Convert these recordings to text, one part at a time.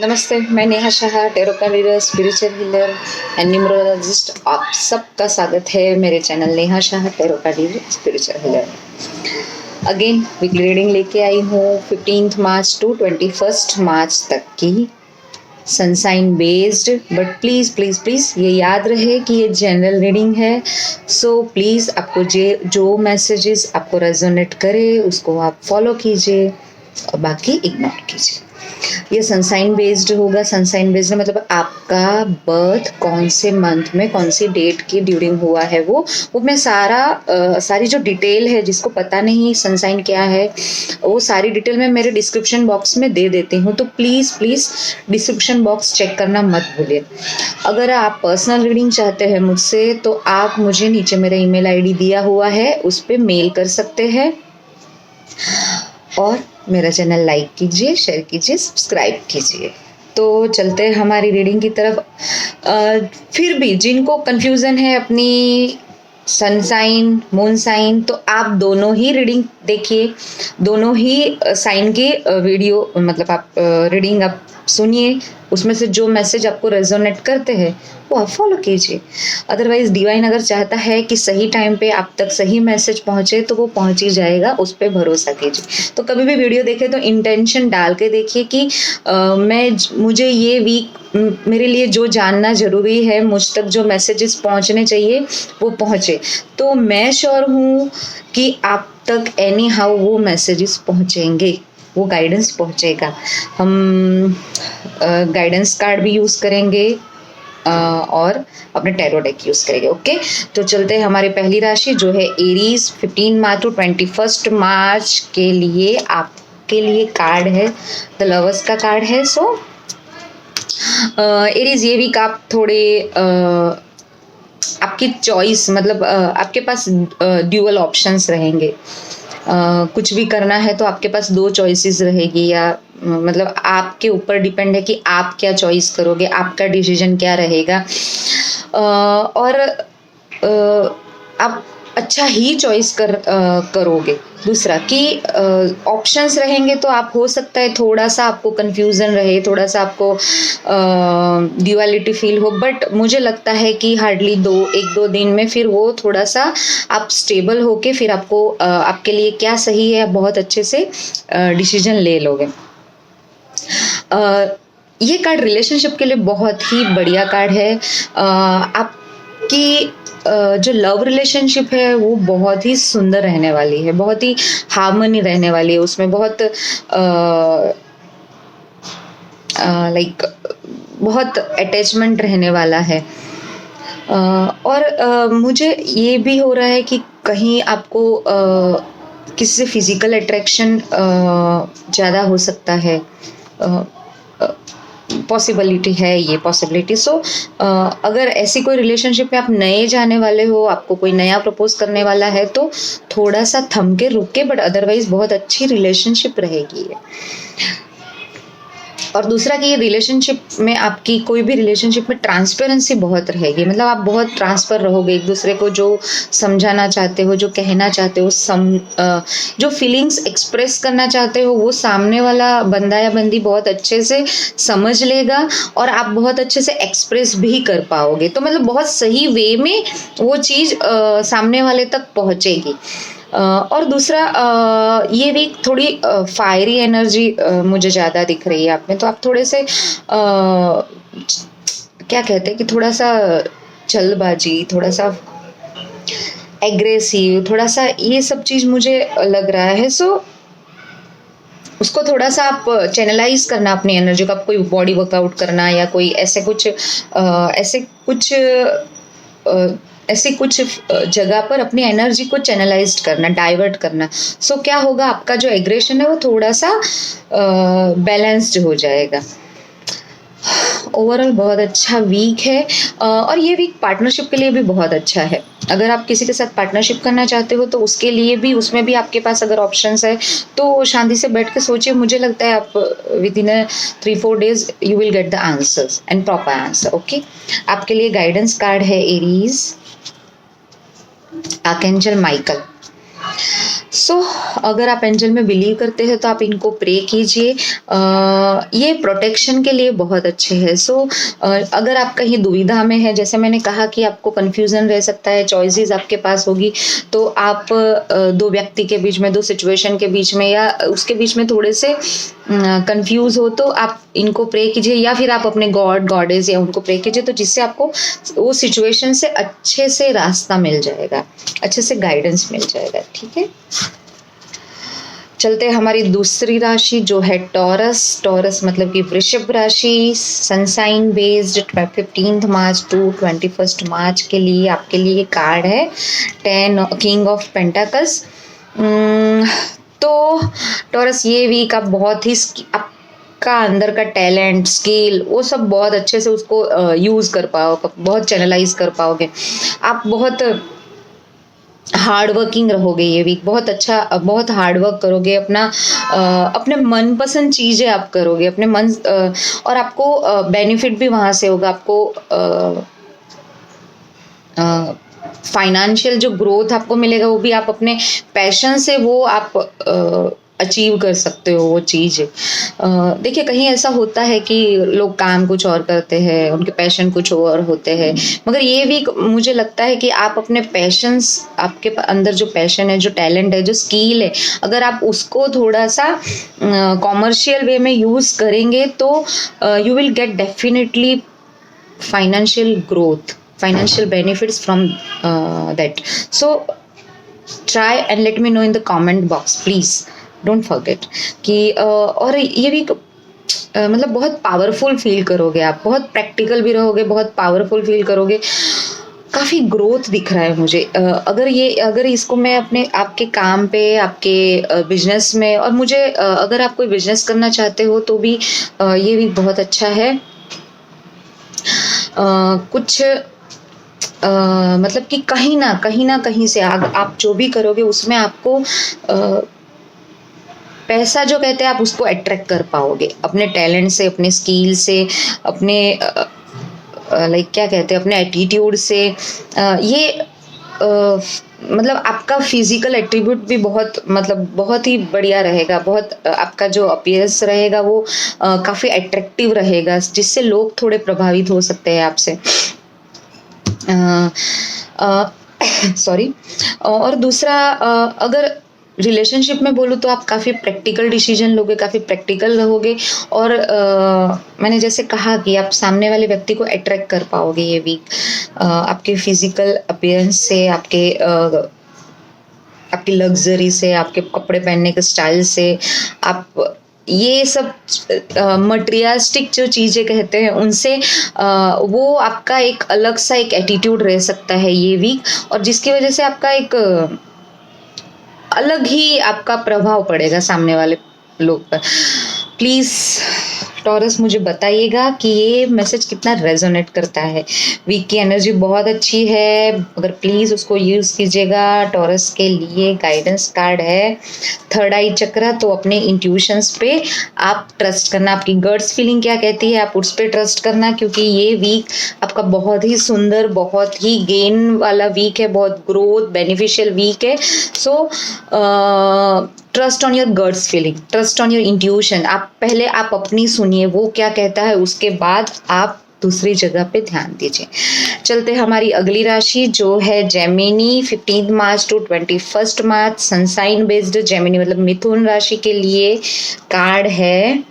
नमस्ते, मैं Neha Shah, tarot card reader, spiritual healer and numerologist. आप सबका स्वागत है मेरे channel Neha Shah, tarot card reader, spiritual healer. Again weekly reading लेके आई हूँ 15 मार्च टू 21 मार्च तक की sun sign based. But please please please ये याद रहे कि ये जनरल रीडिंग है। सो प्लीज़ आपको जो मैसेजेस आपको रेजोनेट करे उसको आप फॉलो कीजिए और बाकी इग्नोर कीजिए। ये सनसाइन बेस्ड होगा। सनसाइन बेस्ड मतलब आपका बर्थ कौन से मंथ में कौन सी डेट की ड्यूरिंग हुआ है वो मैं सारी जो डिटेल है, जिसको पता नहीं सनसाइन क्या है, वो सारी डिटेल मैं मेरे डिस्क्रिप्शन बॉक्स में दे देती हूँ। तो please please description box check करना मत भूलिए। अगर आप पर्सनल रीडिंग चाहते हैं मुझसे तो आप मुझे नीचे मेरा ईमेल आईडी दिया हुआ है, उस पर मेल कर सकते हैं। और मेरा चैनल लाइक कीजिए, शेयर कीजिए, सब्सक्राइब कीजिए। तो चलते हैं हमारी रीडिंग की तरफ। फिर भी जिनको कन्फ्यूज़न है अपनी सन साइन मून साइन, तो आप दोनों ही रीडिंग देखिए, दोनों ही साइन की वीडियो मतलब आप रीडिंग आप सुनिए, उसमें से जो मैसेज आपको रेजोनेट करते हैं वो आप फॉलो कीजिए। अदरवाइज डिवाइन अगर चाहता है कि सही टाइम पे आप तक सही मैसेज पहुंचे तो वो पहुंच ही जाएगा, उस पर भरोसा कीजिए। तो कभी भी वीडियो देखे तो इंटेंशन डाल के देखिए कि मुझे ये वीक मेरे लिए जो जानना ज़रूरी है, मुझ तक जो मैसेजेस पहुंचने चाहिए वो पहुंचे। तो मैं श्योर हूँ कि आप तक एनी हाउ वो मैसेजेस पहुंचेंगे, वो गाइडेंस पहुंचेगा। हम गाइडेंस कार्ड भी यूज़ करेंगे और अपने टैरो डेक यूज़ करेंगे। ओके, तो चलते हैं हमारी पहली राशि जो है एरीज। 15 मार्च टू 21 मार्च के लिए आपके लिए कार्ड है द लवर्स का कार्ड है। सो एरीज, ये वीक आप थोड़े आपकी चॉइस मतलब आपके पास ड्यूअल ऑप्शंस रहेंगे। कुछ भी करना है तो आपके पास दो चॉइसेस रहेगी, या मतलब आपके ऊपर डिपेंड है कि आप क्या चॉइस करोगे, आपका डिसीजन क्या रहेगा। और आप अच्छा ही चॉइस करोगे। दूसरा कि ऑप्शंस रहेंगे तो आप हो सकता है थोड़ा सा आपको कंफ्यूजन रहे, थोड़ा सा आपको ड्यूअलिटी फील हो, बट मुझे लगता है कि हार्डली 1-2 दिन में फिर वो थोड़ा सा आप स्टेबल होके फिर आपको आपके लिए क्या सही है बहुत अच्छे से डिसीजन ले लोगे। ये कार्ड रिलेशनशिप के लिए बहुत ही बढ़िया कार्ड है। आपकी जो लव रिलेशनशिप है वो बहुत ही सुंदर रहने वाली है, बहुत ही हार्मनी रहने वाली है, उसमें बहुत लाइक बहुत अटैचमेंट रहने वाला है। और मुझे ये भी हो रहा है कि कहीं आपको किसी से फिजिकल अट्रैक्शन ज़्यादा हो सकता है, पॉसिबिलिटी है ये पॉसिबिलिटी। सो अगर ऐसी कोई रिलेशनशिप में आप नए जाने वाले हो, आपको कोई नया प्रपोज करने वाला है तो थोड़ा सा थम के रुक के, बट अदरवाइज बहुत अच्छी रिलेशनशिप रहेगी ये। और दूसरा कि ये रिलेशनशिप में आपकी कोई भी रिलेशनशिप में ट्रांसपेरेंसी बहुत रहेगी, मतलब आप बहुत ट्रांसफर रहोगे एक दूसरे को, जो समझाना चाहते हो, जो कहना चाहते हो, जो फीलिंग्स एक्सप्रेस करना चाहते हो वो सामने वाला बंदा या बंदी बहुत अच्छे से समझ लेगा और आप बहुत अच्छे से एक्सप्रेस भी कर पाओगे। तो मतलब बहुत सही वे में वो चीज़ सामने वाले तक पहुँचेगी। और दूसरा ये वीक थोड़ी फायरी एनर्जी मुझे ज़्यादा दिख रही है आप में, तो आप थोड़े से क्या कहते हैं कि थोड़ा सा जल्दबाजी, थोड़ा सा एग्रेसिव, थोड़ा सा ये सब चीज़ मुझे लग रहा है। सो उसको थोड़ा सा आप चैनलाइज करना अपनी एनर्जी को, आप कोई बॉडी वर्कआउट करना या कोई ऐसे कुछ जगह पर अपनी एनर्जी को चैनलाइज करना, डाइवर्ट करना। सो क्या होगा, आपका जो एग्रेशन है वो थोड़ा सा बैलेंस्ड हो जाएगा। ओवरऑल बहुत अच्छा वीक है। और ये वीक पार्टनरशिप के लिए भी बहुत अच्छा है। अगर आप किसी के साथ पार्टनरशिप करना चाहते हो तो उसके लिए भी, उसमें भी आपके पास अगर ऑप्शंस है तो शांति से बैठ के सोचिए। मुझे लगता है आप with in 3-4 days you will get the answers and proper answer. Okay, आपके लिए गाइडेंस कार्ड है एरीज, आर्कएंजल माइकल। सो अगर आप एंजल में बिलीव करते हैं तो आप इनको प्रे कीजिए। ये प्रोटेक्शन के लिए बहुत अच्छे हैं। सो अगर आप कहीं दुविधा में है, जैसे मैंने कहा कि आपको कंफ्यूजन रह सकता है, चॉइसेस आपके पास होगी, तो आप दो व्यक्ति के बीच में, दो सिचुएशन के बीच में या उसके बीच में थोड़े से कंफ्यूज हो, तो आप इनको प्रे कीजिए या फिर आप अपने गॉड गॉडेस या उनको प्रे कीजिए, तो जिससे आपको वो सिचुएशन से अच्छे से रास्ता मिल जाएगा, अच्छे से गाइडेंस मिल जाएगा। ठीक है, चलते हमारी दूसरी राशि जो है टॉरस। टॉरस मतलब कि वृषभ राशि, सनसाइन बेस्ड 15 मार्च टू 21 मार्च के लिए आपके लिए कार्ड है 10 किंग ऑफ पेंटाकल्स। तो टॉरस ये वीक आप बहुत ही आपका अंदर का टैलेंट, स्किल, वो सब बहुत अच्छे से उसको यूज कर पाओगे, बहुत चैनलाइज कर पाओगे। आप बहुत हार्ड वर्किंग रहोगे ये वीक, बहुत अच्छा, बहुत हार्ड वर्क करोगे, अपने मनपसंद चीजें आप करोगे, अपने मन और आपको बेनिफिट भी वहां से होगा। आपको फाइनेंशियल जो ग्रोथ आपको मिलेगा वो भी आप अपने पैशन से वो आप अचीव कर सकते हो वो चीज़। देखिए कहीं ऐसा होता है कि लोग काम कुछ और करते हैं, उनके पैशन कुछ और होते हैं, मगर ये भी मुझे लगता है कि आप अपने पैशंस, आपके अंदर जो पैशन है, जो टैलेंट है, जो स्किल है, अगर आप उसको थोड़ा सा कॉमर्शियल वे में यूज़ करेंगे तो you will get definitely financial growth, financial benefits from that. So try and let me know in the comment box please, don't forget कि और ये भी मतलब बहुत पावरफुल फील करोगे आप, बहुत प्रैक्टिकल भी रहोगे, बहुत पावरफुल फील करोगे, काफ़ी ग्रोथ दिख रहा है मुझे। अगर इसको मैं अपने आपके काम पे, आपके बिजनेस में, और मुझे अगर आप कोई बिजनेस करना चाहते हो तो भी ये भी बहुत अच्छा है। कुछ मतलब कि कहीं ना कहीं से आप जो भी करोगे उसमें आपको पैसा जो कहते हैं आप उसको अट्रैक्ट कर पाओगे अपने टैलेंट से, अपने स्किल से, अपने लाइक क्या कहते हैं, अपने एटीट्यूड से। ये मतलब आपका फिजिकल एट्रीब्यूट भी बहुत ही बढ़िया रहेगा, बहुत आपका जो अपीयरेंस रहेगा वो काफ़ी अट्रैक्टिव रहेगा, जिससे लोग थोड़े प्रभावित हो सकते हैं आपसे। सॉरी। और दूसरा अगर रिलेशनशिप में बोलूँ तो आप काफ़ी प्रैक्टिकल डिसीजन लोगे, काफ़ी प्रैक्टिकल रहोगे, और मैंने जैसे कहा कि आप सामने वाले व्यक्ति को अट्रैक्ट कर पाओगे ये वीक, आपके फिजिकल अपीयरेंस से, आपकी लग्जरी से, आपके कपड़े पहनने के स्टाइल से, आप ये सब मटेरियलिस्टिक जो चीज़ें कहते हैं उनसे वो आपका एक अलग सा एक एटीट्यूड रह सकता है ये वीक, और जिसकी वजह से आपका एक अलग ही आपका प्रभाव पड़ेगा सामने वाले लोग पर। प्लीज़ टॉरस मुझे बताइएगा कि ये मैसेज कितना रेजोनेट करता है। वीक की एनर्जी बहुत अच्छी है, मगर प्लीज़ उसको यूज़ कीजिएगा। टॉरस के लिए गाइडेंस कार्ड है थर्ड आई चक्र, तो अपने इंट्यूशंस पे आप ट्रस्ट करना, आपकी गट्स फीलिंग क्या कहती है आप उस पर ट्रस्ट करना, क्योंकि ये वीक आपका बहुत ही सुंदर, बहुत ही गेन वाला वीक है, बहुत ग्रोथ बेनिफिशियल वीक है। So trust on your guts feeling, trust on your intuition. पहले आप अपनी सुनिए वो क्या कहता है, उसके बाद आप दूसरी जगह पे ध्यान दीजिए। चलते हमारी अगली राशि जो है Gemini, 15 March to 21 March, sunshine based Gemini मतलब मिथुन राशि के लिए कार्ड है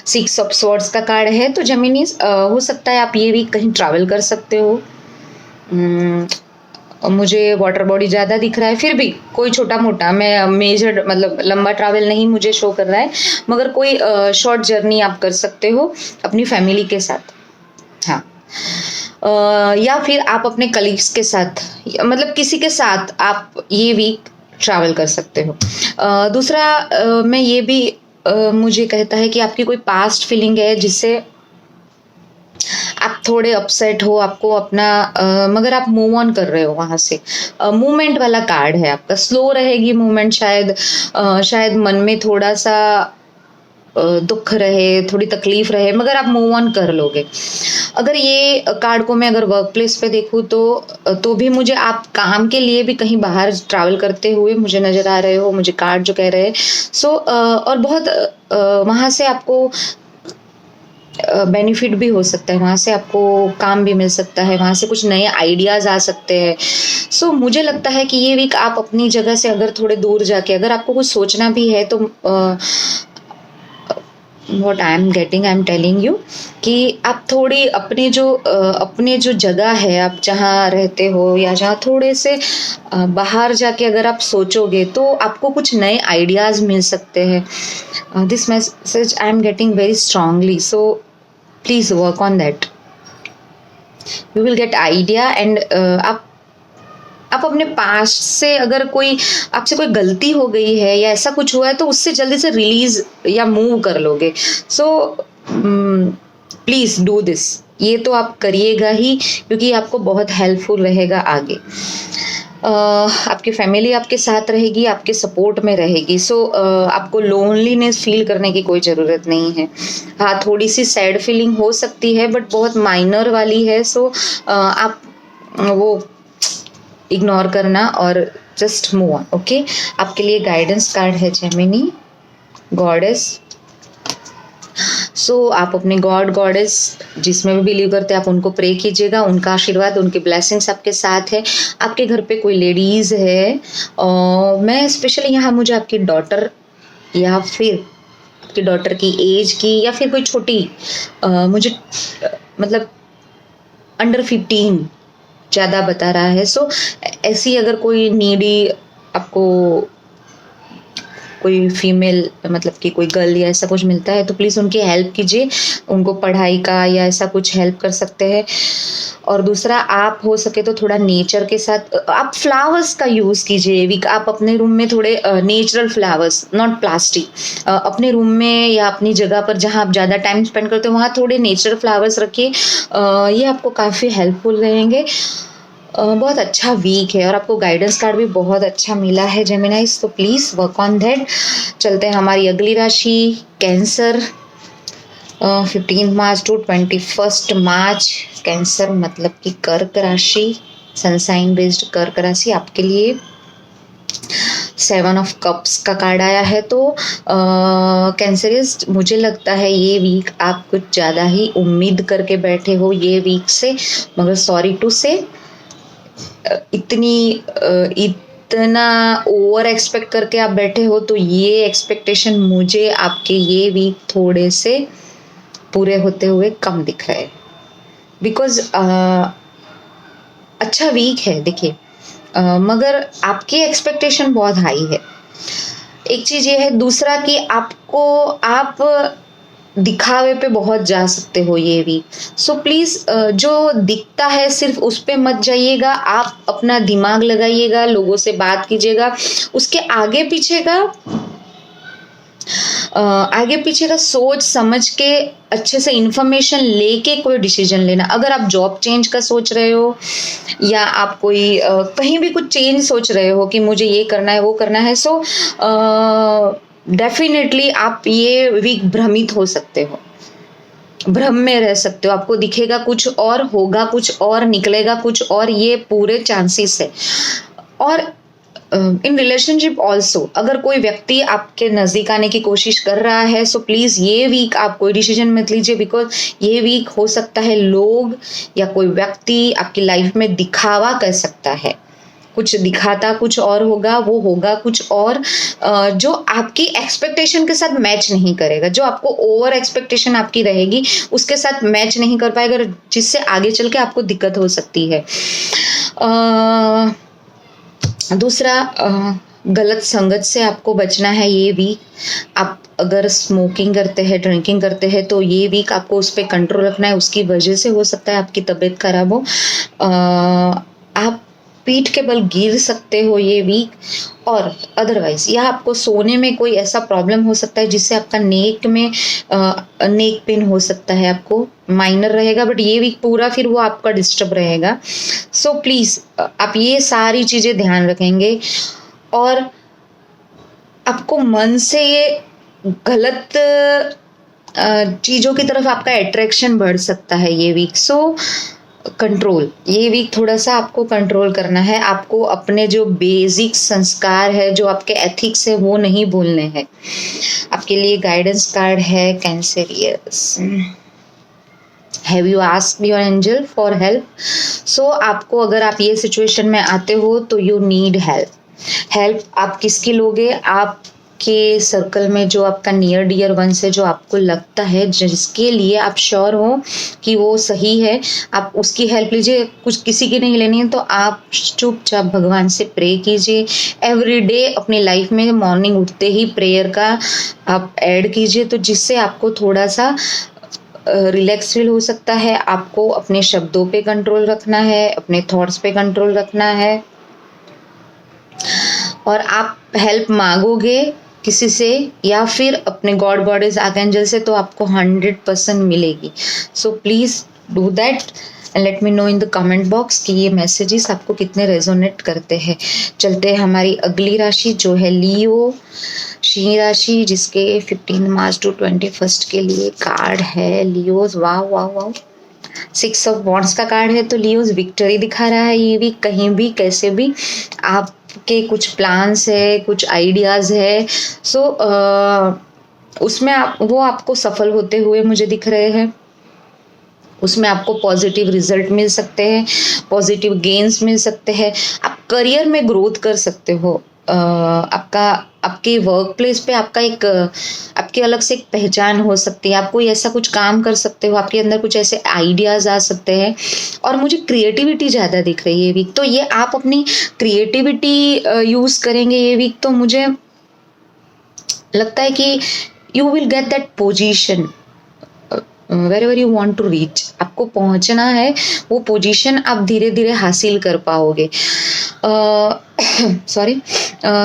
6 ऑफ स्वॉर्ड्स का कार्ड है। तो जेमिनी हो सकता है आप ये वीक कहीं ट्रैवल कर सकते हो। मुझे वाटर बॉडी ज़्यादा दिख रहा है, फिर भी कोई छोटा मोटा, मैं मेजर मतलब लंबा ट्रैवल नहीं मुझे शो कर रहा है, मगर कोई शॉर्ट जर्नी आप कर सकते हो अपनी फैमिली के साथ। हाँ, या फिर आप अपने कलीग्स के साथ, मतलब किसी के साथ आप ये वीक ट्रैवल कर सकते हो। दूसरा मैं ये भी मुझे कहता है कि आपकी कोई पास्ट फीलिंग है जिससे आप थोड़े अपसेट हो, आपको अपना मगर आप मूव ऑन कर रहे हो वहाँ से। मूवमेंट वाला कार्ड है आपका, स्लो रहेगी मूवमेंट, शायद मन में थोड़ा सा दुख रहे, थोड़ी तकलीफ रहे, मगर आप मूव ऑन कर लोगे। अगर ये कार्ड को मैं अगर वर्क प्लेस पे देखूँ तो भी मुझे आप काम के लिए भी कहीं बाहर ट्रैवल करते हुए मुझे नज़र आ रहे हो, मुझे कार्ड जो कह रहे हैं। सो और बहुत वहाँ से आपको बेनिफिट भी हो सकता है, वहाँ से आपको काम भी मिल सकता है, वहाँ से कुछ नए आइडियाज़ आ सकते हैं। सो मुझे लगता है कि ये वीक आप अपनी जगह से अगर थोड़े दूर जाके अगर आपको कुछ सोचना भी है तो what I am telling you कि आप थोड़ी अपने जो जगह है, आप जहाँ रहते हो या जहाँ थोड़े से बाहर जाके अगर आप सोचोगे तो आपको कुछ नए आइडियाज़ मिल सकते हैं। This message I am getting very strongly, so please work on that, you will get idea. And आप अपने पास्ट से अगर कोई आपसे कोई गलती हो गई है या ऐसा कुछ हुआ है तो उससे जल्दी से रिलीज या मूव कर लोगे। सो प्लीज़ डू दिस, ये तो आप करिएगा ही क्योंकि आपको बहुत हेल्पफुल रहेगा आगे। आपकी फैमिली आपके साथ रहेगी, आपके सपोर्ट में रहेगी। सो आपको लोनलीनेस फील करने की कोई ज़रूरत नहीं है। हाँ, थोड़ी सी सैड फीलिंग हो सकती है बट बहुत माइनर वाली है। सो आप वो इग्नोर करना और जस्ट मूव ऑन। ओके, आपके लिए गाइडेंस कार्ड है जेमिनी गॉडेस। सो आप अपने गॉड गॉडेस जिसमें भी बिलीव करते हैं आप उनको प्रे कीजिएगा, उनका आशीर्वाद, उनकी ब्लेसिंग्स आपके साथ है। आपके घर पे कोई लेडीज़ है और मैं स्पेशली यहाँ मुझे आपकी डॉटर या फिर आपकी डॉटर की एज की या फिर कोई छोटी मुझे मतलब अंडर 15 ज़्यादा बता रहा है। सो ऐसी अगर कोई नीडी आपको कोई फीमेल मतलब कि कोई गर्ल या ऐसा कुछ मिलता है तो प्लीज़ उनकी हेल्प कीजिए, उनको पढ़ाई का या ऐसा कुछ हेल्प कर सकते हैं। और दूसरा, आप हो सके तो थोड़ा नेचर के साथ आप फ्लावर्स का यूज़ कीजिए। आप अपने रूम में थोड़े नेचुरल फ्लावर्स, नॉट प्लास्टिक, अपने रूम में या अपनी जगह पर जहाँ आप ज़्यादा टाइम स्पेंड करते हो वहाँ थोड़े नेचुरल फ्लावर्स रखिए। ये आपको काफ़ी हेल्पफुल रहेंगे। बहुत अच्छा वीक है और आपको गाइडेंस कार्ड भी बहुत अच्छा मिला है जेमिनाइज, तो प्लीज़ वर्क ऑन दैट। चलते हैं हमारी अगली राशि cancer. 15 March to 21 March cancer मतलब कि कर्क राशि, सनसाइन बेस्ड कर्क राशि आपके लिए 7 ऑफ कप्स का कार्ड आया है। तो कैंसरियस मुझे लगता है ये वीक आप कुछ ज़्यादा ही उम्मीद करके बैठे हो ये वीक से, मगर सॉरी टू से इतना ओवर एक्सपेक्ट करके आप बैठे हो तो ये एक्सपेक्टेशन मुझे आपके ये वीक थोड़े से पूरे होते हुए कम दिख रहे हैं। बिकॉज अच्छा वीक है देखिए, मगर आपकी एक्सपेक्टेशन बहुत हाई है, एक चीज़ ये है। दूसरा कि आप दिखावे पे बहुत जा सकते हो ये वीक। सो प्लीज़ जो दिखता है सिर्फ उस पे मत जाइएगा, आप अपना दिमाग लगाइएगा, लोगों से बात कीजिएगा, उसके आगे पीछे का सोच समझ के अच्छे से इन्फॉर्मेशन लेके कोई डिसीजन लेना। अगर आप जॉब चेंज का सोच रहे हो या आप कोई कहीं भी कुछ चेंज सोच रहे हो कि मुझे ये करना है वो करना है, सो डेफिनेटली आप ये वीक भ्रमित हो सकते हो, भ्रम में रह सकते हो। आपको दिखेगा कुछ और, होगा कुछ और, निकलेगा कुछ और, ये पूरे चांसेस है। और इन रिलेशनशिप ऑल्सो अगर कोई व्यक्ति आपके नज़दीक आने की कोशिश कर रहा है सो प्लीज़ ये वीक आप कोई डिसीजन मत लीजिए। बिकॉज ये वीक हो सकता है लोग या कोई व्यक्ति आपकी लाइफ में दिखावा कर सकता है, कुछ दिखाता कुछ और होगा, वो होगा कुछ और जो आपकी एक्सपेक्टेशन के साथ मैच नहीं करेगा, जो आपको ओवर एक्सपेक्टेशन आपकी रहेगी उसके साथ मैच नहीं कर पाएगा, जिससे आगे चल के आपको दिक्कत हो सकती है। दूसरा, गलत संगत से आपको बचना है ये वीक। आप अगर स्मोकिंग करते हैं, ड्रिंकिंग करते हैं तो ये वीक आपको उस पर कंट्रोल रखना है, उसकी वजह से हो सकता है आपकी तबीयत खराब हो। आप पीठ के बल गिर सकते हो ये वीक। और अदरवाइज यह आपको सोने में कोई ऐसा प्रॉब्लम हो सकता है जिससे आपका नेक पेन हो सकता है, आपको माइनर रहेगा बट ये वीक पूरा फिर वो आपका डिस्टर्ब रहेगा। सो प्लीज़ आप ये सारी चीज़ें ध्यान रखेंगे और आपको मन से ये गलत चीज़ों की तरफ आपका अट्रैक्शन बढ़ सकता है ये वीक। सो कंट्रोल, ये वीक थोड़ा सा आपको कंट्रोल करना है। आपको अपने जो बेसिक संस्कार है, जो आपके एथिक्स है, वो नहीं भूलने हैं। आपके लिए गाइडेंस कार्ड है Cancerians. Have you asked your angel for help? So आपको, अगर आप ये सिचुएशन में आते हो तो यू नीड हेल्प आप किसकी लोगे? आपके सर्कल में जो आपका नियर डियर वंस है, जो आपको लगता है, जिसके लिए आप श्योर हो कि वो सही है, आप उसकी हेल्प लीजिए। कुछ किसी की नहीं लेनी है तो आप चुपचाप भगवान से प्रे कीजिए। एवरीडे अपनी लाइफ में मॉर्निंग उठते ही प्रेयर का आप ऐड कीजिए, तो जिससे आपको थोड़ा सा रिलैक्स फील हो सकता है। आपको अपने शब्दों पे कंट्रोल रखना है, अपने थॉट्स पे कंट्रोल रखना है, और आप हेल्प मांगोगे किसी से या फिर अपने गॉड गॉडेस आर्कएंजल से, तो आपको 100% मिलेगी। So please do that and let me know in the comment box कि ये मैसेजेस आपको कितने रेजोनेट करते हैं। चलते हैं हमारी अगली राशि जो है लियो, सिंह राशि, जिसके 15 मार्च टू 21 के लिए कार्ड है लियोज। वाह वाह वाह, 6 ऑफ वॉन्ड्स का कार्ड है। तो लियोज विक्ट्री दिखा रहा है ये भी, कहीं भी कैसे भी आपके कुछ प्लान्स है, कुछ आइडियाज है। सो उसमें वो आपको सफल होते हुए मुझे दिख रहे हैं। उसमें आपको पॉजिटिव रिजल्ट मिल सकते हैं, पॉजिटिव गेन्स मिल सकते हैं। आप करियर में ग्रोथ कर सकते हो। आपके वर्क प्लेस पे आपका एक आपकी अलग से एक पहचान हो सकती है। आप कोई ऐसा कुछ काम कर सकते हो, आपके अंदर कुछ ऐसे आइडियाज आ सकते हैं। और मुझे क्रिएटिविटी ज़्यादा दिख रही है ये वीक, तो ये आप अपनी क्रिएटिविटी यूज़ करेंगे ये वीक, तो मुझे लगता है कि you will get that position wherever you want to reach। आपको पहुंचना है, वो पोजीशन आप धीरे धीरे हासिल कर पाओगे। सॉरी।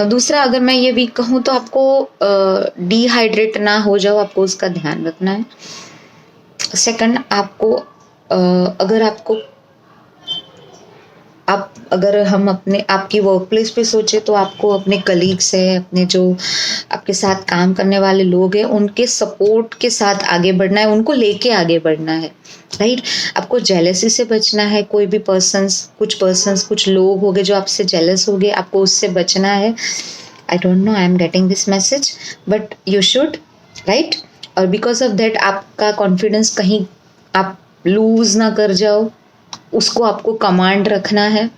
दूसरा, अगर मैं ये वीक कहूँ तो आपको डिहाइड्रेट ना हो जाओ, आपको उसका ध्यान रखना है। सेकंड, आपको अगर हम अपने आपकी वर्क प्लेस पे सोचे तो आपको अपने कलीग्स है, अपने जो आपके साथ काम करने वाले लोग हैं, उनके सपोर्ट के साथ आगे बढ़ना है, उनको लेके आगे बढ़ना है, राइट। आपको जेलसी से बचना है। कोई भी कुछ लोग होंगे जो आपसे जेलस होंगे, आपको उससे बचना है। I don't know, I am getting this message, but you should, right. और बिकॉज ऑफ दैट आपका कॉन्फिडेंस कहीं आप लूज ना कर जाओ, उसको आपको कमांड रखना है।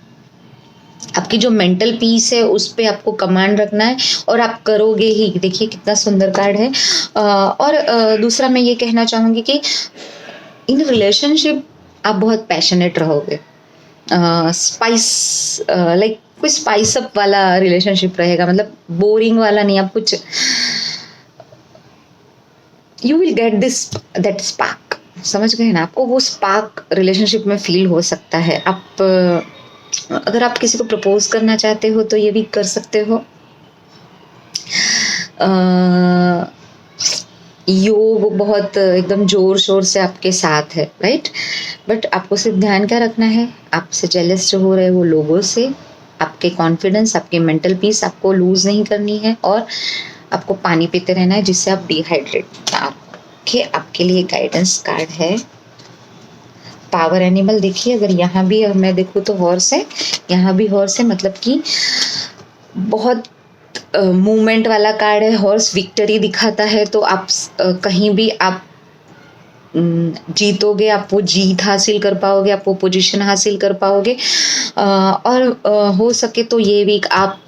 आपकी जो मेंटल पीस है उस पे आपको कमांड रखना है, और आप करोगे ही। देखिए कितना सुंदर कार्ड है। और दूसरा मैं ये कहना चाहूँगी कि इन रिलेशनशिप आप बहुत पैशनेट रहोगे। कोई स्पाइस अप वाला रिलेशनशिप रहेगा, मतलब बोरिंग वाला नहीं। आप कुछ you will get that spark, समझ गए ना। आपको वो स्पार्क रिलेशनशिप में फील हो सकता है। अगर आप किसी को प्रपोज करना चाहते हो तो ये भी कर सकते हो। योग बहुत एकदम जोर शोर से आपके साथ है, राइट। बट आपको सिर्फ ध्यान क्या रखना है, आपसे जेलस जो हो रहे हैं वो लोगों से, आपके कॉन्फिडेंस, आपके मेंटल पीस आपको लूज नहीं करनी है, और आपको पानी पीते रहना है जिससे आप डिहाइड्रेट ना। आपके लिए गाइडेंस कार्ड है पावर एनिमल। देखिए, अगर यहाँ भी मैं देखूँ तो हॉर्स है, यहाँ भी हॉर्स है, मतलब कि बहुत मूवमेंट वाला कार्ड है। हॉर्स विक्ट्री दिखाता है, तो आप कहीं भी आप जीतोगे, आप वो जीत हासिल कर पाओगे, आप वो पोजीशन हासिल कर पाओगे। और हो सके तो ये वीक आप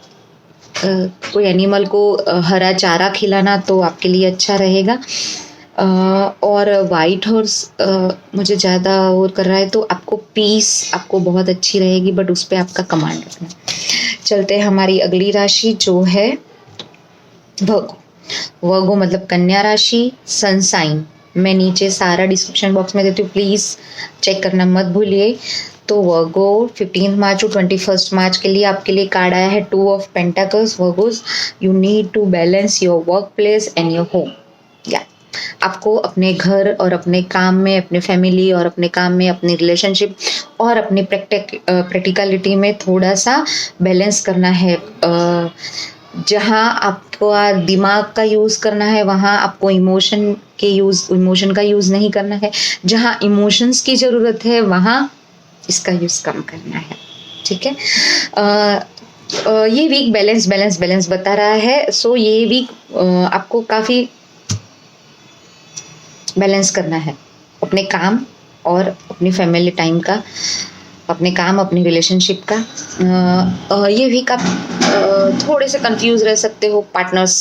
कोई एनिमल को हरा चारा खिलाना तो आपके लिए अच्छा रहेगा। और वाइट हॉर्स मुझे ज़्यादा और कर रहा है, तो आपको पीस आपको बहुत अच्छी रहेगी, बट उस पर आपका कमांड रखना। चलते हैं हमारी अगली राशि जो है वर्गो मतलब कन्या राशि, सन साइन। मैं नीचे सारा डिस्क्रिप्शन बॉक्स में देती हूँ, प्लीज़ चेक करना मत भूलिए। तो वर्गो 15 मार्च टू 21 मार्च के लिए आपके लिए कार्ड आया है 2 of pentacles. Virgos, you need to balance your work place and your home. आपको अपने घर और अपने काम में, अपने फैमिली और अपने काम में, अपनी रिलेशनशिप और अपनी प्रैक्टिकलिटी में थोड़ा सा बैलेंस करना है। जहाँ आप आपको दिमाग का यूज़ करना है वहाँ आपको इमोशन का यूज़ नहीं करना है। जहाँ इमोशंस की ज़रूरत है वहाँ इसका यूज़ कम करना है। ठीक है। ये वीक बैलेंस बता रहा है। सो ये वीक आपको काफ़ी बैलेंस करना है अपने काम और अपनी फैमिली टाइम का, अपने काम अपनी रिलेशनशिप का। ये वीक आप थोड़े से कंफ्यूज रह सकते हो। पार्टनर्स,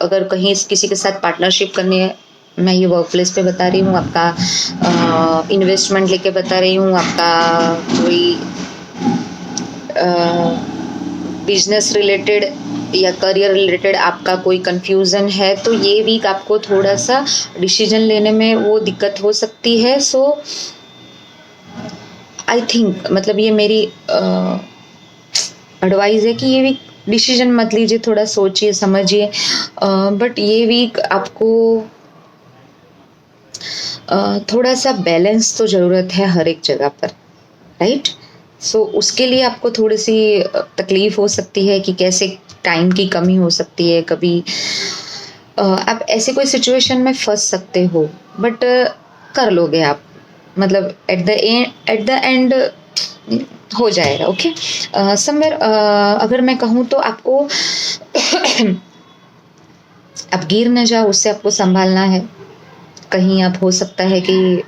अगर कहीं किसी के साथ पार्टनरशिप करनी है, मैं ये वर्क प्लेस पे बता रही हूँ, आपका इन्वेस्टमेंट लेके बता रही हूँ, आपका कोई बिजनेस रिलेटेड या करियर रिलेटेड आपका कोई कंफ्यूजन है, तो ये वीक आपको थोड़ा सा डिसीजन लेने में वो दिक्कत हो सकती है। सो आई थिंक, मतलब ये मेरी एडवाइस है कि ये वीक डिसीजन मत लीजिए, थोड़ा सोचिए समझिए। बट ये वीक आपको थोड़ा सा बैलेंस तो ज़रूरत है हर एक जगह पर, राइट। सो उसके लिए आपको थोड़ी सी तकलीफ हो सकती है कि कैसे टाइम की कमी हो सकती है, कभी आप ऐसे कोई सिचुएशन में फंस सकते हो, बट कर लोगे आप, मतलब एट द एंड हो जाएगा। ओके। समवेयर अगर मैं कहूँ तो आपको आप गिर न जाओ, उससे आपको संभालना है। कहीं आप, हो सकता है कि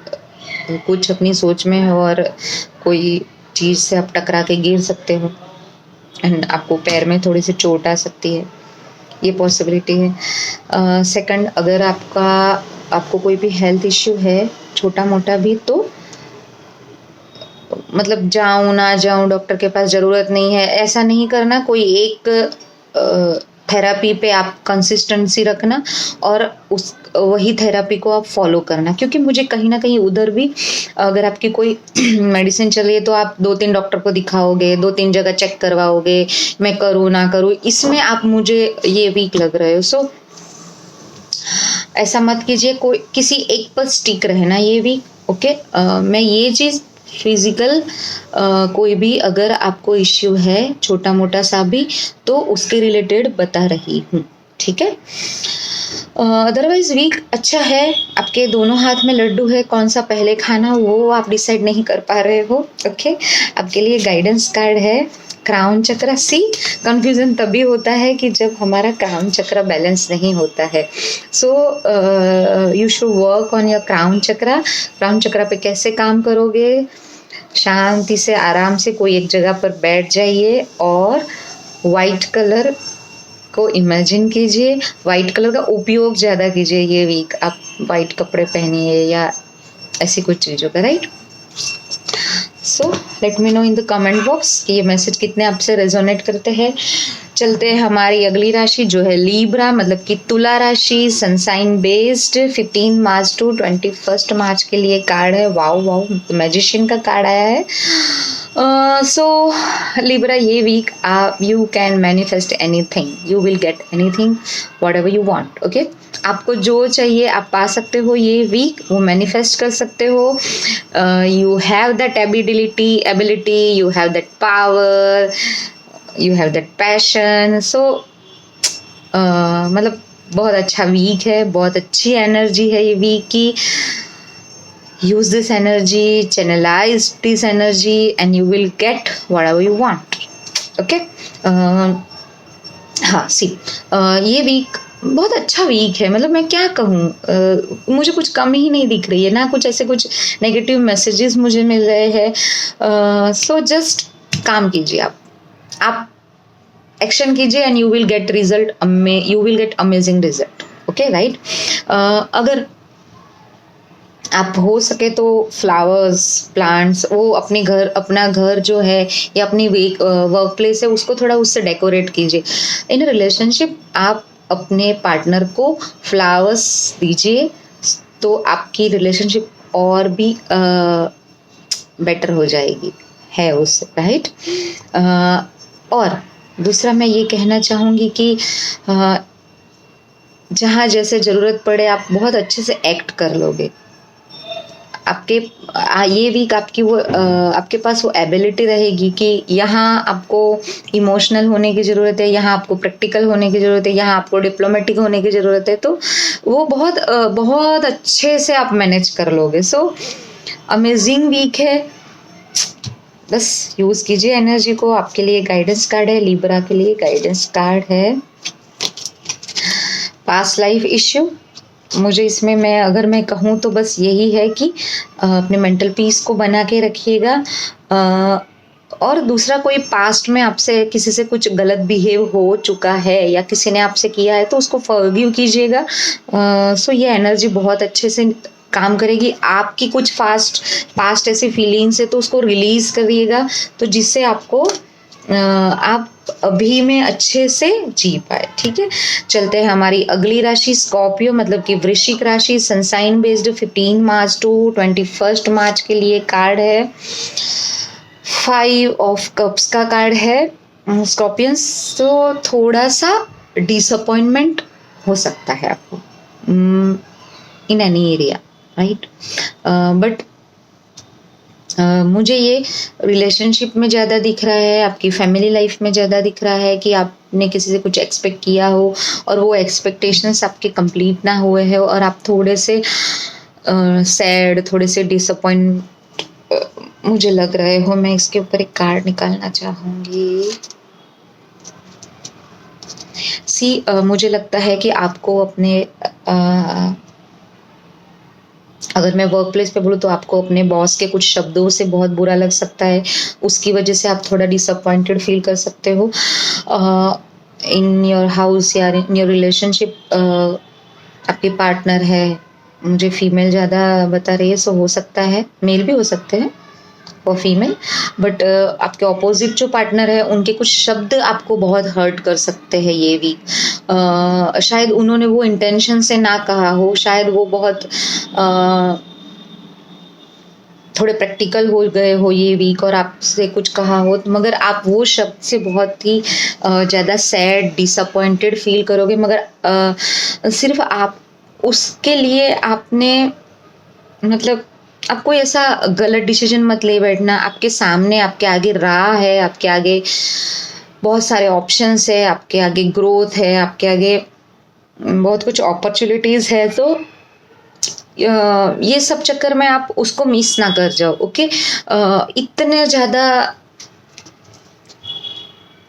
कुछ अपनी सोच में हो और कोई चीज़ से आप टकरा के गिर सकते हो एंड आपको पैर में थोड़ी सी चोट आ सकती है, ये पॉसिबिलिटी है। सेकंड, अगर आपको कोई भी हेल्थ इश्यू है छोटा मोटा भी, तो मतलब जाऊँ ना जाऊँ डॉक्टर के पास, ज़रूरत नहीं है, ऐसा नहीं करना। कोई एक थेरेपी पे आप कंसिस्टेंसी रखना और वही थेरेपी को आप फॉलो करना, क्योंकि मुझे कहीं ना कहीं उधर भी, अगर आपकी कोई मेडिसिन चल रही है तो आप 2-3 डॉक्टर को दिखाओगे, 2-3 जगह चेक करवाओगे, मैं करूँ ना करूँ, इसमें आप मुझे ये वीक लग रहे हो। सो ऐसा मत कीजिए, कोई किसी एक पर स्टिक रहना ये वीक। ओके। मैं ये चीज़ फिजिकल कोई भी अगर आपको इश्यू है छोटा मोटा सा भी, तो उसके रिलेटेड बता रही हूँ। ठीक है। अदरवाइज वीक अच्छा है। आपके दोनों हाथ में लड्डू है, कौन सा पहले खाना वो आप डिसाइड नहीं कर पा रहे हो। ओके। आपके लिए गाइडेंस कार्ड है क्राउन चक्र। सी, कंफ्यूजन तभी होता है कि जब हमारा क्राउन चक्र बैलेंस नहीं होता है। So you should work on your crown चक्र। क्राउन चक्र पे कैसे काम करोगे? शांति से आराम से कोई एक जगह पर बैठ जाइए और वाइट कलर को इमेजिन कीजिए। वाइट कलर का उपयोग ज़्यादा कीजिए ये वीक। आप वाइट कपड़े पहनिए या ऐसी कुछ चीज़ों का, right. So let me know in the comment box कि ये मैसेज कितने आपसे रेजोनेट करते हैं। चलते हैं हमारी अगली राशि जो है लीब्रा, मतलब कि तुला राशि, सनसाइन बेस्ड। 15 मार्च टू 21 मार्च के लिए कार्ड है। वाओ वाओ, मैजिशियन का कार्ड आया है। सो लिब्रा, ये week you can manifest anything, you will get anything whatever you want. Okay. आपको जो चाहिए आप पा सकते हो ये वीक, वो मैनिफेस्ट कर सकते हो। You have that ability, you have that power, you have that passion. So मतलब बहुत अच्छा वीक है, बहुत अच्छी एनर्जी है ये वीक की। use this energy, channelize this energy and you will get whatever you want. Okay. हाँ, सी ये वीक बहुत अच्छा वीक है। मतलब मैं क्या कहूँ, मुझे कुछ कमी ही नहीं दिख रही है ना, कुछ ऐसे कुछ नेगेटिव मैसेजेस मुझे मिल रहे हैं। सो जस्ट काम कीजिए, आप एक्शन कीजिए and you will get result, you will gate amazing result. Okay, right. अगर आप हो सके तो फ्लावर्स, प्लांट्स, वो अपना घर जो है या अपनी वर्क प्लेस है उसको थोड़ा उससे डेकोरेट कीजिए। इन रिलेशनशिप आप अपने पार्टनर को फ्लावर्स दीजिए तो आपकी रिलेशनशिप और भी बेटर हो जाएगी है उससे, राइट। और दूसरा मैं ये कहना चाहूँगी कि जहाँ जैसे ज़रूरत पड़े आप बहुत अच्छे से एक्ट कर लोगे। ये वीक आपकी वो आपके पास वो एबिलिटी रहेगी कि यहाँ आपको इमोशनल होने की ज़रूरत है, यहाँ आपको प्रैक्टिकल होने की ज़रूरत है, यहाँ आपको डिप्लोमेटिक होने की ज़रूरत है, तो वो बहुत अच्छे से आप मैनेज कर लोगे। सो अमेजिंग वीक है, बस यूज़ कीजिए एनर्जी को। आपके लिए गाइडेंस कार्ड है, लिब्रा के लिए गाइडेंस कार्ड है पास्ट लाइफ इश्यू। मुझे इसमें अगर मैं कहूँ तो बस यही है कि अपने मेंटल पीस को बना के रखिएगा, और दूसरा कोई पास्ट में आपसे किसी से कुछ गलत बिहेव हो चुका है या किसी ने आपसे किया है तो उसको फॉरगिव कीजिएगा। सो ये एनर्जी बहुत अच्छे से काम करेगी। आपकी कुछ पास्ट ऐसी फीलिंग्स है तो उसको रिलीज करिएगा, तो जिससे आपको आप अभी में अच्छे से जी पाए। ठीक है, चलते हैं हमारी अगली राशि स्कॉर्पियो मतलब कि वृश्चिक राशि। सनसाइन बेस्ड 15 मार्च टू 21 मार्च के लिए कार्ड है 5 ऑफ कप्स का कार्ड है स्कॉर्पियंस। तो थोड़ा सा डिसअपॉइंटमेंट हो सकता है आपको in any area, right, but मुझे ये रिलेशनशिप में ज़्यादा दिख रहा है, आपकी फैमिली लाइफ में ज़्यादा दिख रहा है कि आपने किसी से कुछ एक्सपेक्ट किया हो और वो एक्सपेक्टेशंस आपके कंप्लीट ना हुए हैं और आप थोड़े से सैड, थोड़े से डिसअपॉइंट मुझे लग रहे हो। मैं इसके ऊपर एक कार्ड निकालना चाहूँगी। मुझे लगता है कि आपको अपने अगर मैं वर्क प्लेस पे बोलूँ तो आपको अपने बॉस के कुछ शब्दों से बहुत बुरा लग सकता है, उसकी वजह से आप थोड़ा डिसअपॉइंटेड फील कर सकते हो। इन योर हाउस या इन योर रिलेशनशिप आपके पार्टनर है, मुझे फीमेल ज़्यादा बता रही है, सो हो सकता है मेल भी हो सकते हैं और फीमेल, बट आपके ऑपोजिट जो पार्टनर है उनके कुछ शब्द आपको बहुत हर्ट कर सकते हैं ये वीक। शायद उन्होंने वो इंटेंशन से ना कहा हो, शायद वो बहुत थोड़े प्रैक्टिकल हो गए हो ये वीक और आपसे कुछ कहा हो, मगर आप वो शब्द से बहुत ही ज़्यादा सैड डिसअपॉइंटेड फील करोगे। मगर सिर्फ आप उसके लिए आपने मतलब आप कोई ऐसा गलत डिसीजन मत ले बैठना। आपके सामने, आपके आगे राह है, आपके आगे बहुत सारे ऑप्शंस है, आपके आगे ग्रोथ है, आपके आगे बहुत कुछ अपॉर्चुनिटीज़ है। तो ये सब चक्कर में आप उसको मिस ना कर जाओ। ओके, इतने ज़्यादा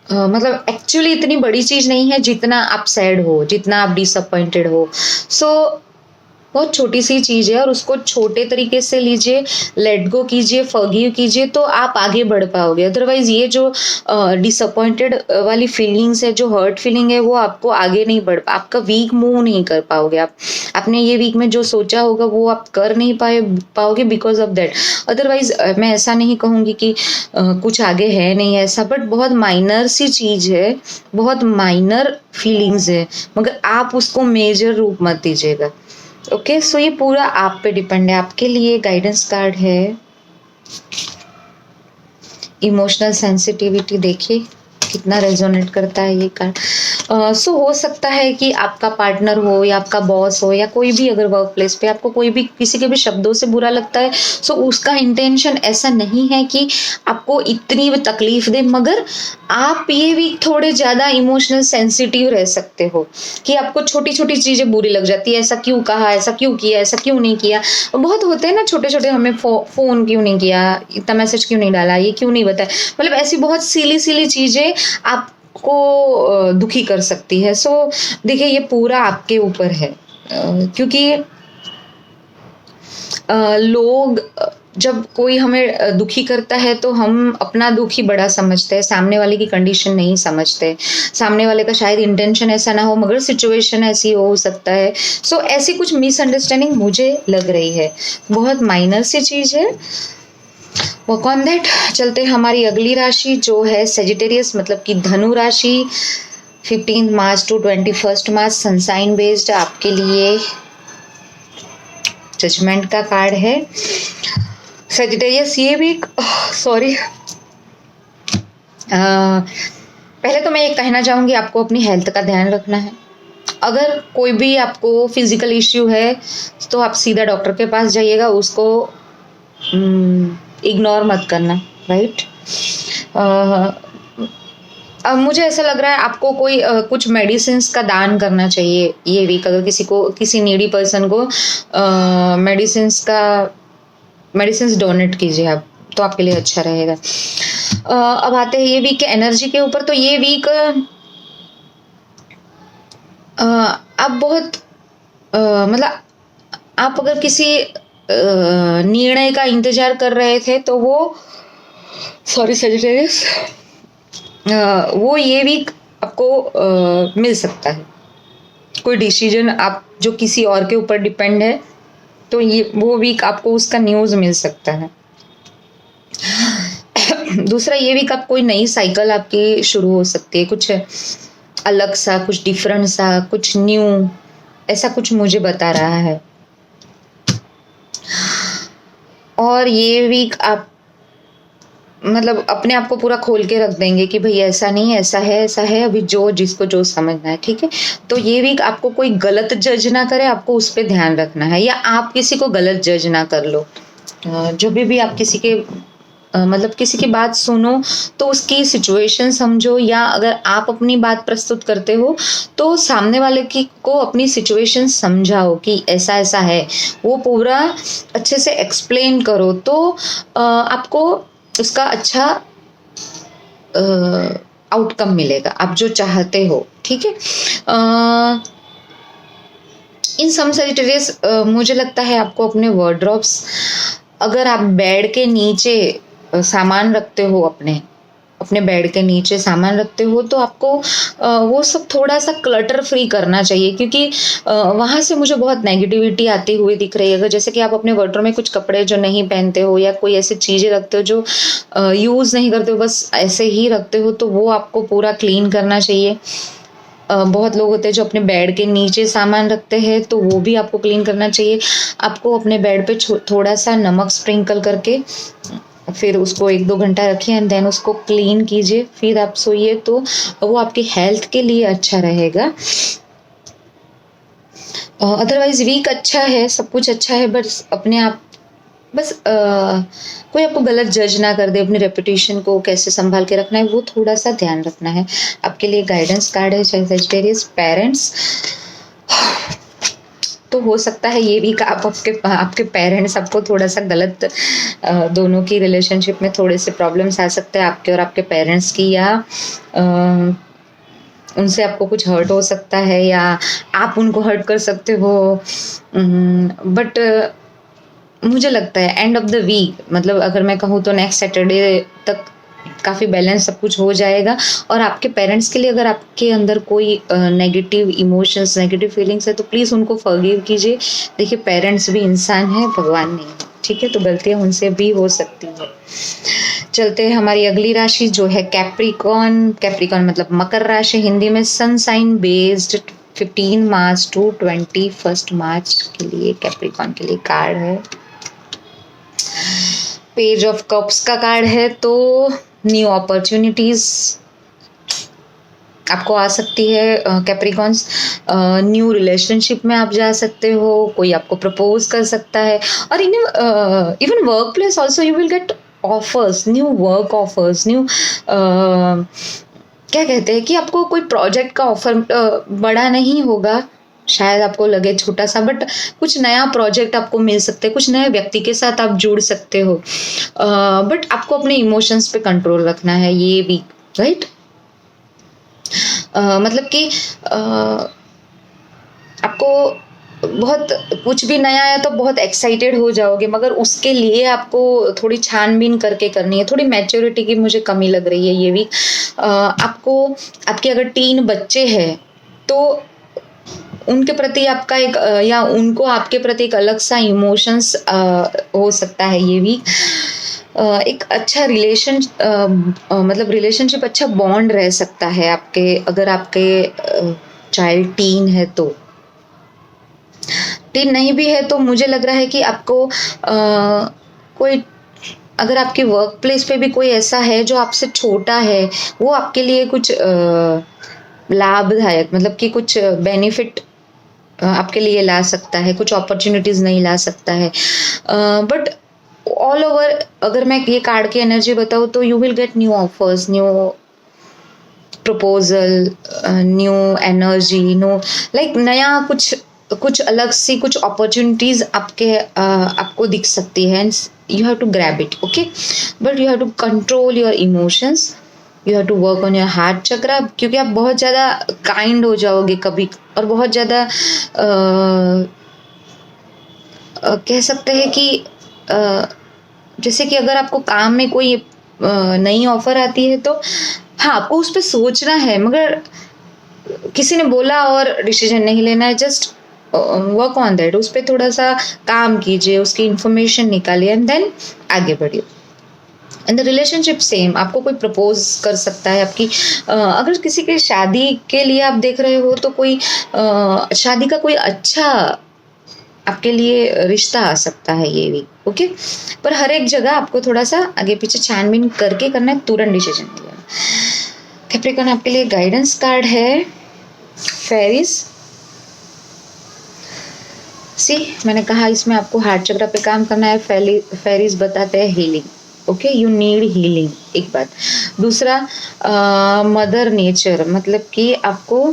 मतलब एक्चुअली इतनी बड़ी चीज़ नहीं है जितना आप सैड हो, जितना आप डिसअपॉइंटेड हो। सो बहुत छोटी सी चीज़ है और उसको छोटे तरीके से लीजिए, लेट गो कीजिए, फॉरगिव कीजिए, तो आप आगे बढ़ पाओगे। अदरवाइज ये जो डिसअपॉइंटेड वाली फीलिंग्स है, जो हर्ट फीलिंग है, वो आपको आगे नहीं बढ़, आपका वीक मूव नहीं कर पाओगे। आपने ये वीक में जो सोचा होगा वो आप कर नहीं पाओगे बिकॉज ऑफ दैट। अदरवाइज मैं ऐसा नहीं कहूँगी कि कुछ आगे है नहीं ऐसा, बट बहुत माइनर सी चीज़ है, बहुत माइनर फीलिंग्स है, मगर आप उसको मेजर रूप मत दीजिएगा। ओके, सो ये पूरा आप पे डिपेंड है। आपके लिए गाइडेंस कार्ड है इमोशनल सेंसिटिविटी। देखिए कितना रेजोनेट करता है ये कार्ड। सो हो सकता है कि आपका पार्टनर हो या आपका बॉस हो या कोई भी, अगर वर्क प्लेस पे आपको कोई भी किसी के भी शब्दों से बुरा लगता है, सो उसका इंटेंशन ऐसा नहीं है कि आपको इतनी तकलीफ दे, मगर आप ये भी थोड़े ज़्यादा इमोशनल सेंसिटिव रह सकते हो कि आपको छोटी छोटी चीज़ें बुरी लग जाती है। ऐसा क्यों कहा, ऐसा क्यों किया, ऐसा क्यों नहीं किया। बहुत होते हैं ना छोटे छोटे, हमें फ़ोन क्यों नहीं किया, इतना मैसेज क्यों नहीं डाला, ये क्यों नहीं बताया, मतलब ऐसी बहुत सिली चीज़ें आपको दुखी कर सकती है। सो देखिए ये पूरा आपके ऊपर है, क्योंकि लोग जब कोई हमें दुखी करता है तो हम अपना दुख ही बड़ा समझते हैं, सामने वाले की कंडीशन नहीं समझते। सामने वाले का शायद इंटेंशन ऐसा ना हो, मगर सिचुएशन ऐसी हो सकता है। सो ऐसी कुछ मिसअंडरस्टैंडिंग मुझे लग रही है, बहुत माइनर सी चीज़ है। Work on that. चलते हमारी अगली राशि जो है सेजिटेरियस मतलब कि धनु राशि। 15 March to 21 March sunshine based आपके लिए जजमेंट का कार्ड है। सेजिटेरियस ये भी सॉरी पहले तो मैं ये कहना चाहूँगी आपको अपनी हेल्थ का ध्यान रखना है। अगर कोई भी आपको फिजिकल इश्यू है तो आप सीधा डॉक्टर के पास जाइएगा, उसको इग्नोर मत करना, राइट। अब मुझे ऐसा लग रहा है आपको कोई कुछ मेडिसिन्स का दान करना चाहिए ये वीक। अगर किसी नीडी पर्सन को मेडिसिन्स डोनेट कीजिए आप, तो आपके लिए अच्छा रहेगा। अब आते हैं ये वीक के एनर्जी के ऊपर। तो ये वीक आप बहुत मतलब आप अगर किसी निर्णय का इंतजार कर रहे थे तो वो सॉरी सजिटेरियस, वो ये वीक आपको मिल सकता है। कोई डिसीजन आप जो किसी और के ऊपर डिपेंड है, तो ये वो वीक आपको उसका न्यूज़ मिल सकता है। दूसरा, ये वीक आप कोई नई साइकिल आपकी शुरू हो सकती है, कुछ अलग सा, कुछ डिफरेंट सा, कुछ न्यू, ऐसा कुछ मुझे बता रहा है। और ये वीक आप मतलब अपने आप को पूरा खोल के रख देंगे कि भाई ऐसा नहीं, ऐसा है, अभी जो जिसको जो समझना है, ठीक है। तो ये वीक आपको कोई गलत जज ना करे, आपको उस पर ध्यान रखना है, या आप किसी को गलत जज ना कर लो। जो भी आप किसी के मतलब किसी की बात सुनो तो उसकी सिचुएशन समझो, या अगर आप अपनी बात प्रस्तुत करते हो तो सामने वाले को अपनी सिचुएशन समझाओ कि ऐसा ऐसा है, वो पूरा अच्छे से एक्सप्लेन करो, तो आपको उसका अच्छा आउटकम मिलेगा, आप जो चाहते हो, ठीक है। इन सम सजिटेरियस मुझे लगता है आपको अपने वार्डरोब्स, अगर आप बेड के नीचे सामान रखते हो, अपने बेड के नीचे सामान रखते हो, तो आपको वो सब थोड़ा सा क्लटर फ्री करना चाहिए, क्योंकि वहाँ से मुझे बहुत नेगेटिविटी आती हुई दिख रही है। अगर जैसे कि आप अपने वार्डरोब में कुछ कपड़े जो नहीं पहनते हो, या कोई ऐसी चीज़ें रखते हो जो यूज़ नहीं करते हो, बस ऐसे ही रखते हो, तो वो आपको पूरा क्लीन करना चाहिए। बहुत लोग होते हैं जो अपने बेड के नीचे सामान रखते हैं, तो वो भी आपको क्लीन करना चाहिए। आपको अपने बेड पे थोड़ा सा नमक स्प्रिंकल करके फिर उसको 1-2 घंटा रखिए, एंड देन उसको क्लीन कीजिए, फिर आप सोइए, तो वो आपकी हेल्थ के लिए अच्छा रहेगा। अदरवाइज वीक अच्छा है, सब कुछ अच्छा है, बस अपने आप कोई आपको गलत जज ना कर दे, अपनी रेपुटेशन को कैसे संभाल के रखना है वो थोड़ा सा ध्यान रखना है। आपके लिए गाइडेंस कार्ड है सजिटेरियस, पेरेंट्स। तो हो सकता है ये भी आप आपके पेरेंट्स आपको थोड़ा सा गलत, दोनों की रिलेशनशिप में थोड़े से प्रॉब्लम्स आ सकते हैं, आपके और आपके पेरेंट्स की, या उनसे आपको कुछ हर्ट हो सकता है, या आप उनको हर्ट कर सकते हो। बट मुझे लगता है एंड ऑफ द वीक, मतलब अगर मैं कहूँ तो नेक्स्ट सैटरडे तक काफ़ी बैलेंस सब कुछ हो जाएगा। और आपके पेरेंट्स के लिए अगर आपके अंदर कोई नेगेटिव इमोशंस, नेगेटिव फीलिंग्स है, तो प्लीज़ उनको फॉरगिव कीजिए। देखिए, पेरेंट्स भी इंसान है, भगवान नहीं है, ठीक है। तो गलतियाँ उनसे भी हो सकती है। चलते हैं हमारी अगली राशि जो है कैप्रिकॉर्न। कैप्रिकॉर्न मतलब मकर राशि, हिंदी में sun sign based. 15 March to 21 March के लिए कैप्रिकॉर्न के लिए कार्ड है पेज ऑफ कप्स का कार्ड है। तो न्यू अपॉर्चुनिटीज आपको आ सकती है कैप्रिकॉर्न्स। न्यू रिलेशनशिप में आप जा सकते हो, कोई आपको प्रपोज कर सकता है, और even work place also you will gate offers, new work offers, new क्या कहते हैं कि आपको कोई प्रोजेक्ट का ऑफर बड़ा नहीं होगा, शायद आपको लगे छोटा सा, बट कुछ नया प्रोजेक्ट आपको मिल सकते हैं, कुछ नए व्यक्ति के साथ आप जुड़ सकते हो। बट आपको अपने इमोशंस पे कंट्रोल रखना है ये वीक, राइट। मतलब कि आपको बहुत कुछ भी नया है तो बहुत एक्साइटेड हो जाओगे, मगर उसके लिए आपको थोड़ी छानबीन करके करनी है। थोड़ी मैच्योरिटी की मुझे कमी लग रही है ये वीक। आपको, आपके अगर 3 बच्चे हैं तो उनके प्रति आपका एक या उनको आपके प्रति एक अलग सा इमोशंस हो सकता है ये वीक। एक अच्छा मतलब रिलेशनशिप, अच्छा बॉन्ड रह सकता है आपके, अगर आपके चाइल्ड टीन है तो। टीन नहीं भी है तो मुझे लग रहा है कि आपको कोई, अगर आपके वर्क प्लेस पे भी कोई ऐसा है जो आपसे छोटा है, वो आपके लिए कुछ लाभदायक, मतलब कि कुछ बेनिफिट आपके लिए ला सकता है, कुछ अपॉर्चुनिटीज़ नहीं ला सकता है। बट ऑल ओवर अगर मैं ये कार्ड की एनर्जी बताऊँ तो you will get new offers, new proposal, new energy, know like नया कुछ कुछ अलग सी कुछ अपॉर्चुनिटीज आपको दिख सकती है. You have to grab it, okay, but you have to control your emotions, you have to work on your heart chakra, क्योंकि आप बहुत ज़्यादा काइंड हो जाओगे कभी और बहुत ज़्यादा कह सकते हैं कि जैसे कि अगर आपको काम में कोई नई ऑफर आती है तो हाँ आपको उस पर सोचना है, मगर किसी ने बोला और डिसीजन नहीं लेना है. जस्ट वर्क ऑन दैट, उस पर थोड़ा सा काम कीजिए, उसकी इंफॉर्मेशन निकालिए एंड देन आगे बढ़िए. एंड द रिलेशनशिप सेम, आपको कोई प्रपोज कर सकता है आपकी अगर किसी के शादी के लिए आप देख रहे हो तो कोई शादी का कोई अच्छा आपके लिए रिश्ता आ सकता है ये भी, ओके. पर हर एक जगह आपको थोड़ा सा आगे पीछे छानबीन करके करना है, तुरंत डिसीजन नहीं लेना. कैप्रिकॉर्न आपके लिए गाइडेंस कार्ड है फेरीज. सी मैंने कहा इसमें आपको हार्ट चक्र पे काम करना है. फेरीज बताते हैं healing, okay, you need healing, एक बात. दूसरा मदर नेचर, मतलब कि आपको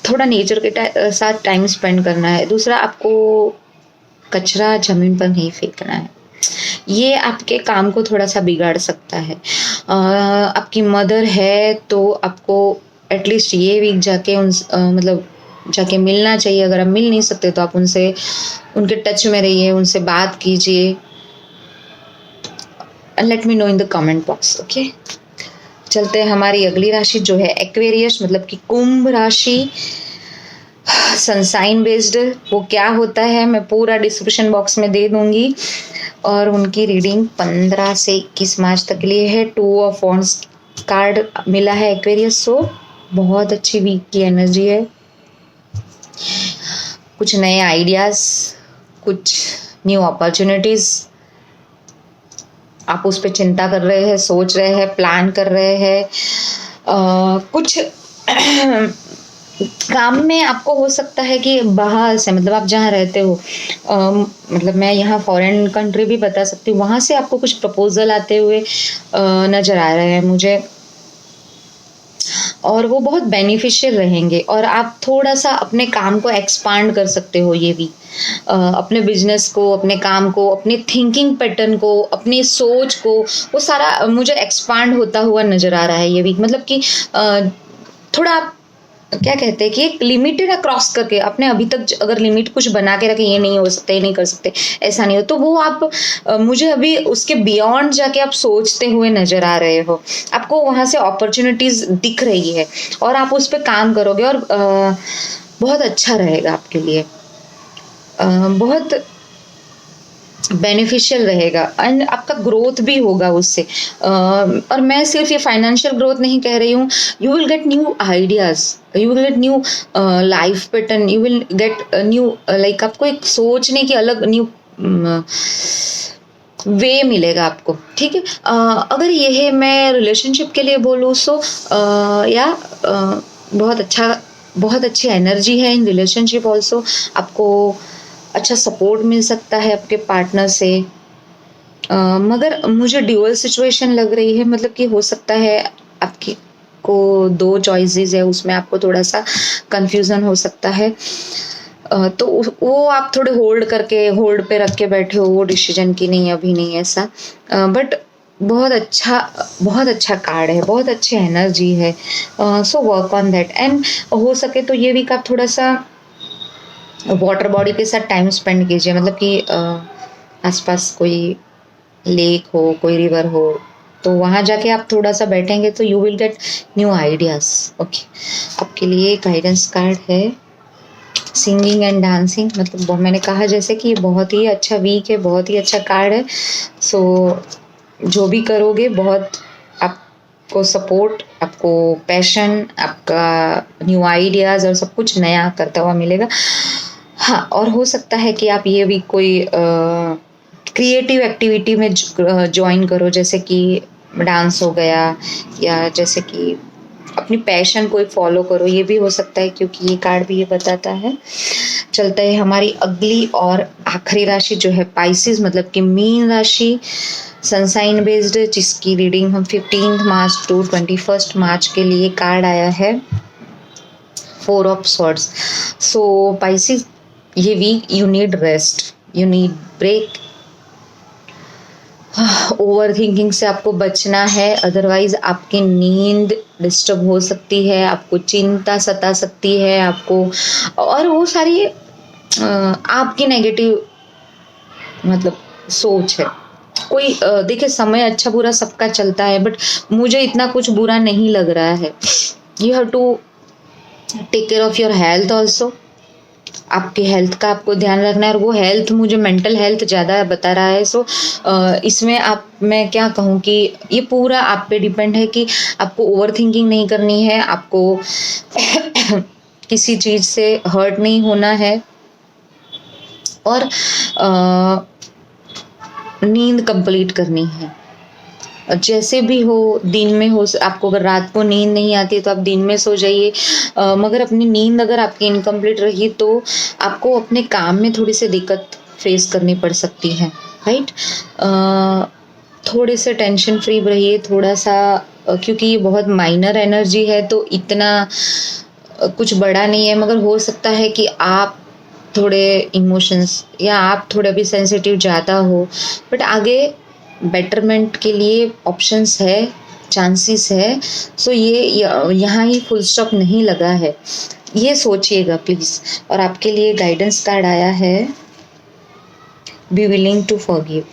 थोड़ा नेचर के साथ टाइम स्पेंड करना है. दूसरा आपको कचरा जमीन पर नहीं फेंकना है, ये आपके काम को थोड़ा सा बिगाड़ सकता है. आपकी मदर है तो आपको एटलीस्ट ये वीक जाके मतलब जाके मिलना चाहिए. अगर आप मिल नहीं सकते तो आप उनसे उनके टच में रहिए, उनसे बात कीजिए. Let me know in the comment box, okay. चलते हैं हमारी अगली राशि जो है एक्वेरियस, मतलब कि कुंभ राशि, सनसाइन बेस्ड. वो क्या होता है मैं पूरा डिस्क्रिप्शन बॉक्स में दे दूंगी. और उनकी रीडिंग 15 से 21 मार्च तक के लिए है. 2 ऑफ वॉन्ड्स कार्ड मिला है एक्वेरियस, सो बहुत अच्छी वीक की एनर्जी है. कुछ नए आइडियाज, कुछ न्यू अपॉर्चुनिटीज, आप उस पर चिंता कर रहे हैं, सोच रहे हैं, प्लान कर रहे हैं. कुछ काम में आपको हो सकता है कि बाहर से, मतलब आप जहाँ रहते हो, मतलब मैं यहाँ फॉरेन कंट्री भी बता सकती हूँ, वहाँ से आपको कुछ प्रपोजल आते हुए नज़र आ रहे हैं मुझे, और वो बहुत बेनिफिशियल रहेंगे. और आप थोड़ा सा अपने काम को एक्सपांड कर सकते हो ये भी, अपने बिजनेस को, अपने काम को, अपने थिंकिंग पैटर्न को, अपनी सोच को, वो सारा मुझे एक्सपांड होता हुआ नज़र आ रहा है ये वीक. मतलब कि थोड़ा आप क्या कहते हैं कि एक लिमिटेड क्रॉस करके आपने अभी तक अगर लिमिट कुछ बना के रखे, ये नहीं हो सकते, ये नहीं कर सकते, ऐसा नहीं हो, तो वो आप मुझे अभी उसके बियॉन्ड जाके आप सोचते हुए नजर आ रहे हो. आपको वहां से अपॉर्चुनिटीज दिख रही है और आप उस पर काम करोगे और बहुत अच्छा रहेगा आपके लिए, बहुत बेनिफिशियल रहेगा एंड आपका ग्रोथ भी होगा उससे. और मैं सिर्फ ये फाइनेंशियल ग्रोथ नहीं कह रही हूँ, you will get new ideas, you will get new life pattern, you will get new like आपको एक सोचने की अलग न्यू वे मिलेगा आपको, ठीक है. अगर ये है मैं रिलेशनशिप के लिए बोलूँ सो या बहुत अच्छी एनर्जी है इन रिलेशनशिप ऑल्सो. आपको अच्छा सपोर्ट मिल सकता है आपके पार्टनर से. मगर मुझे ड्यूअल सिचुएशन लग रही है, मतलब कि हो सकता है आपकी को 2 चॉइसेस है, उसमें आपको थोड़ा सा कंफ्यूजन हो सकता है. तो वो आप थोड़े होल्ड पे रख के बैठे हो वो डिसीजन की नहीं, अभी नहीं ऐसा. बट बहुत अच्छा कार्ड है, बहुत अच्छी एनर्जी है. So work on that. And हो सके तो ये वीक आप थोड़ा सा वाटर बॉडी के साथ टाइम स्पेंड कीजिए, मतलब कि आसपास कोई लेक हो, कोई रिवर हो, तो वहाँ जाके आप थोड़ा सा बैठेंगे तो you will get new ideas, okay. आपके लिए गाइडेंस कार्ड है सिंगिंग एंड डांसिंग, मतलब मैंने कहा जैसे कि ये बहुत ही अच्छा वीक है, बहुत ही अच्छा कार्ड है. सो जो भी करोगे बहुत आपको सपोर्ट, आपको पैशन, आपका न्यू आइडियाज और सब कुछ नया करता हुआ मिलेगा. हाँ, और हो सकता है कि आप ये भी कोई क्रिएटिव एक्टिविटी में ज्वाइन करो, जैसे कि डांस हो गया, या जैसे कि अपनी पैशन कोई फॉलो करो, ये भी हो सकता है क्योंकि ये कार्ड भी ये बताता है। चलता है हमारी अगली और आखिरी राशि जो है पाइसिस, मतलब कि मीन राशि, सनसाइन बेस्ड, जिसकी रीडिंग हम 15 मार्च टू 21 मार्च के लिए कार्ड आया है 4 ऑफ सॉर्ड्स। सो पाइसिस, ये week you need rest, you need break, over thinking से आपको बचना है, अदरवाइज आपकी नींद डिस्टर्ब हो सकती है, आपको चिंता सता सकती है, आपको और वो सारी आपकी नेगेटिव मतलब सोच है। कोई देखिए समय अच्छा बुरा सबका चलता है, बट मुझे इतना कुछ बुरा नहीं लग रहा है। You have to take care of your health also, आपकी हेल्थ का आपको ध्यान रखना है, और वो हेल्थ मुझे मेंटल हेल्थ ज़्यादा बता रहा है। सो इसमें मैं क्या कहूँ कि ये पूरा आप पे डिपेंड है कि आपको ओवर थिंकिंग नहीं करनी है, आपको किसी चीज़ से हर्ट नहीं होना है, और नींद कंप्लीट करनी है। जैसे भी हो, दिन में हो, आपको अगर रात को नींद नहीं आती तो आप दिन में सो जाइए, मगर अपनी नींद अगर आपकी इनकम्प्लीट रही तो आपको अपने काम में थोड़ी सी दिक्कत फेस करनी पड़ सकती है, राइट। थोड़े से टेंशन फ्री रहिए, थोड़ा सा, क्योंकि ये बहुत माइनर एनर्जी है तो इतना कुछ बड़ा नहीं है, मगर हो सकता है कि आप थोड़े इमोशंस या आप थोड़े भी सेंसिटिव ज़्यादा हो, बट आगे बेटरमेंट के लिए ऑप्शंस है, चांसेस है। सो ये यहाँ ही फुल स्टॉप नहीं लगा है, ये सोचिएगा प्लीज़। और आपके लिए गाइडेंस कार्ड आया है बी विलिंग टू फॉरगिव।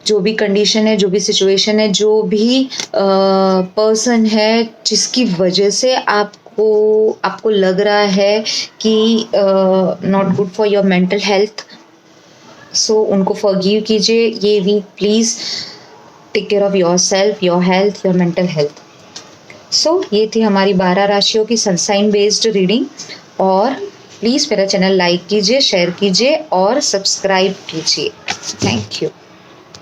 जो भी कंडीशन है, जो भी सिचुएशन है, जो भी पर्सन है जिसकी वजह से आपको लग रहा है कि not good for your mental health, so उनको फॉरगिव कीजिए। ये week please take care of your self, your health, your mental health. So ये थी हमारी 12 राशियों की सनसाइन बेस्ड रीडिंग, और प्लीज़ मेरा चैनल लाइक कीजिए, शेयर कीजिए और सब्सक्राइब कीजिए। Thank you.